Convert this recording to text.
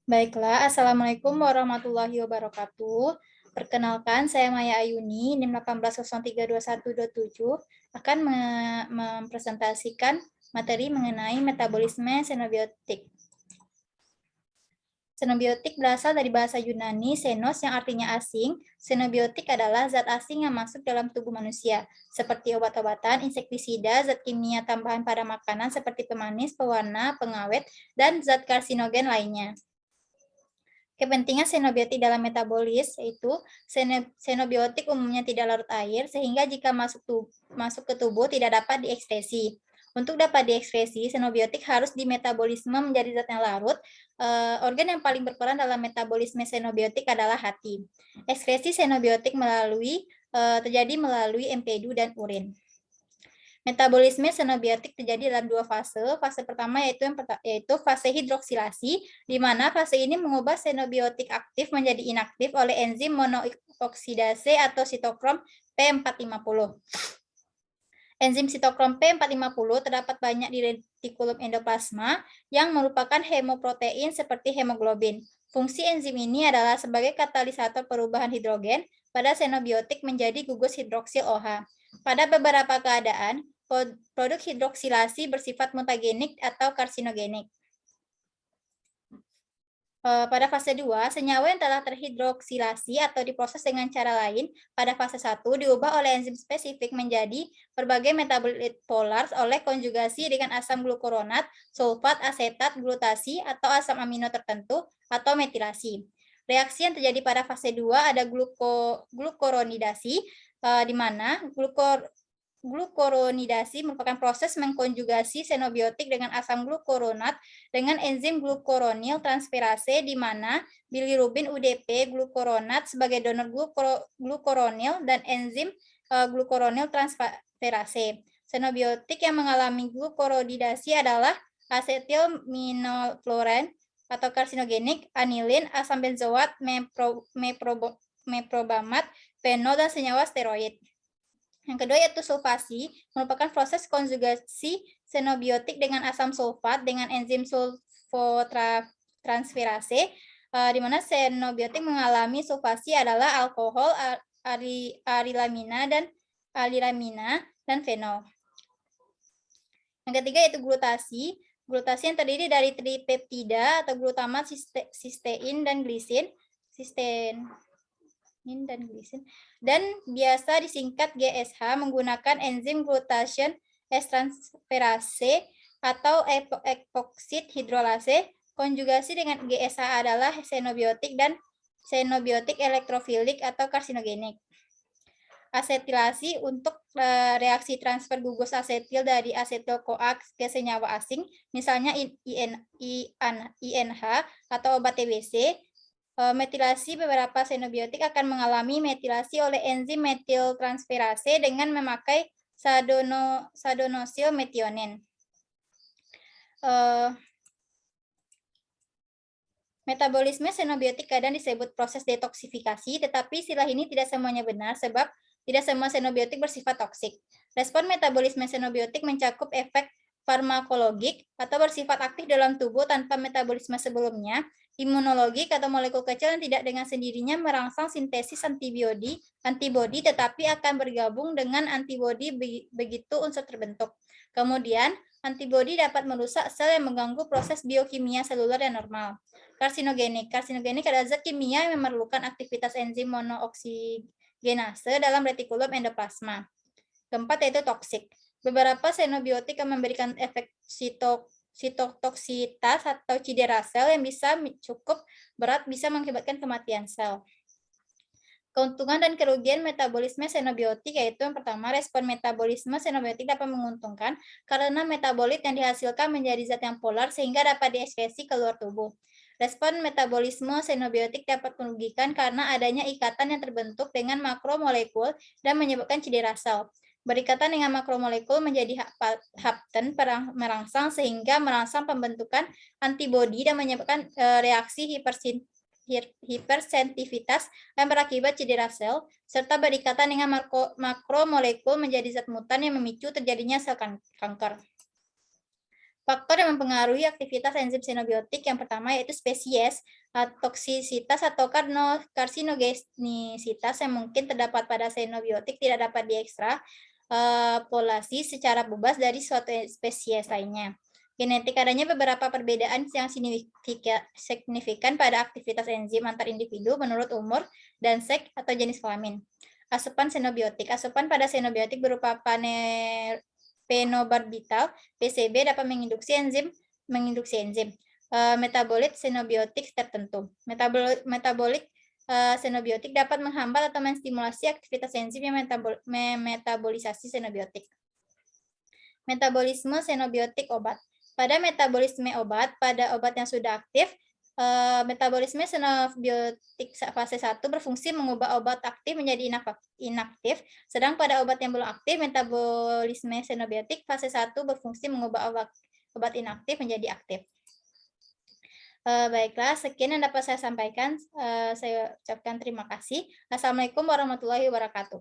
Baiklah, Assalamualaikum warahmatullahi wabarakatuh. Perkenalkan, saya Maya Ayuni, NIM 18032127, akan mempresentasikan materi mengenai metabolisme xenobiotik. Xenobiotik berasal dari bahasa Yunani xenos yang artinya asing. Xenobiotik adalah zat asing yang masuk dalam tubuh manusia, seperti obat-obatan, insektisida, zat kimia tambahan pada makanan seperti pemanis, pewarna, pengawet, dan zat karsinogen lainnya. Kepentingan xenobiotik dalam metabolis yaitu xenobiotik umumnya tidak larut air, sehingga jika masuk ke tubuh tidak dapat diekskresi. Untuk dapat diekskresi, xenobiotik harus dimetabolisme menjadi zat yang larut. Organ yang paling berperan dalam metabolisme xenobiotik adalah hati. Ekskresi xenobiotik terjadi melalui empedu dan urin. Metabolisme xenobiotik terjadi dalam dua fase. Fase pertama yaitu fase hidroksilasi, di mana fase ini mengubah xenobiotik aktif menjadi inaktif oleh enzim monooksidase atau sitokrom P450. Enzim sitokrom P450 terdapat banyak di retikulum endoplasma yang merupakan hemoprotein seperti hemoglobin. Fungsi enzim ini adalah sebagai katalisator perubahan hidrogen pada xenobiotik menjadi gugus hidroksil OH. Pada beberapa keadaan, produk hidroksilasi bersifat mutagenik atau karsinogenik. Pada fase 2, senyawa yang telah terhidroksilasi atau diproses dengan cara lain pada fase 1 diubah oleh enzim spesifik menjadi berbagai metabolit polar oleh konjugasi dengan asam glukuronat, sulfat, asetat, glutasi, atau asam amino tertentu, atau metilasi. Reaksi yang terjadi pada fase 2 ada glukoronidasi, di mana glukoronidasi merupakan proses mengkonjugasi xenobiotik dengan asam glukuronat dengan enzim glukoronil transferase, di mana bilirubin UDP glukuronat sebagai donor glukoronil dan enzim glukoronil transferase. Xenobiotik yang mengalami glukoronidasi adalah asetilminofluoran atau karsinogenik, anilin, asam benzoat, meprobamat, fenol, dan senyawa steroid. Yang kedua yaitu sulfasi, merupakan proses konjugasi xenobiotik dengan asam sulfat dengan enzim sulfotransferase, di mana xenobiotik mengalami sulfasi adalah alkohol, arilamina, dan fenol. Yang ketiga yaitu glutasi. Glutasi yang terdiri dari tripeptida atau glutamat, sistein, dan glisin. Dan biasa disingkat GSH menggunakan enzim glutation S-transferase atau epoksid hidrolase. Konjugasi dengan GSH adalah xenobiotik dan xenobiotik elektrofilik atau karsinogenik. Asetilasi untuk reaksi transfer gugus asetil dari asetil CoA ke senyawa asing, misalnya INH atau obat TBC. Metilasi beberapa xenobiotik akan mengalami metilasi oleh enzim metiltransferase dengan memakai sadonosil metionin. Metabolisme xenobiotik kadang disebut proses detoksifikasi, tetapi istilah ini tidak semuanya benar sebab tidak semua xenobiotik bersifat toksik. Respon metabolisme xenobiotik mencakup efek farmakologik atau bersifat aktif dalam tubuh tanpa metabolisme sebelumnya, imunologik atau molekul kecil yang tidak dengan sendirinya merangsang sintesis antibodi tetapi akan bergabung dengan antibodi begitu unsur terbentuk. Kemudian, antibodi dapat merusak sel yang mengganggu proses biokimia seluler yang normal. Karsinogenik adalah zat kimia yang memerlukan aktivitas enzim monooksigenase dalam retikulum endoplasma. Keempat yaitu toksik. Beberapa xenobiotik yang memberikan efek sitotoksitas atau cedera sel yang bisa cukup berat bisa mengakibatkan kematian sel. Keuntungan dan kerugian metabolisme xenobiotik yaitu yang pertama, respon metabolisme xenobiotik dapat menguntungkan karena metabolit yang dihasilkan menjadi zat yang polar sehingga dapat diekskresi keluar tubuh. Respon metabolisme xenobiotik dapat merugikan karena adanya ikatan yang terbentuk dengan makromolekul dan menyebabkan cedera sel. Berikatan dengan makromolekul menjadi hapten merangsang sehingga merangsang pembentukan antibodi dan menyebabkan reaksi hipersensitivitas yang berakibat cedera sel, serta berikatan dengan makromolekul menjadi zat mutan yang memicu terjadinya sel kanker. Faktor yang mempengaruhi aktivitas enzim xenobiotik yang pertama yaitu spesies, toksisitas atau karsinogenisitas yang mungkin terdapat pada xenobiotik tidak dapat diekstrapolasi secara bebas dari suatu spesies lainnya. Genetik adanya beberapa perbedaan yang signifikan pada aktivitas enzim antar individu menurut umur dan seks atau jenis kelamin. Asupan xenobiotik. Asupan pada xenobiotik berupa phenobarbital, PCB dapat menginduksi enzim metabolit xenobiotik tertentu. Metabolik xenobiotik dapat menghambat atau menstimulasi aktivitas enzim yang memetabolisasi xenobiotik. Metabolisme xenobiotik obat. Pada metabolisme obat, pada obat yang sudah aktif, metabolisme xenobiotik fase 1 berfungsi mengubah obat aktif menjadi inaktif, sedang pada obat yang belum aktif, metabolisme xenobiotik fase 1 berfungsi mengubah obat inaktif menjadi aktif. Baiklah, sekian yang dapat saya sampaikan. Saya ucapkan terima kasih. Assalamualaikum warahmatullahi wabarakatuh.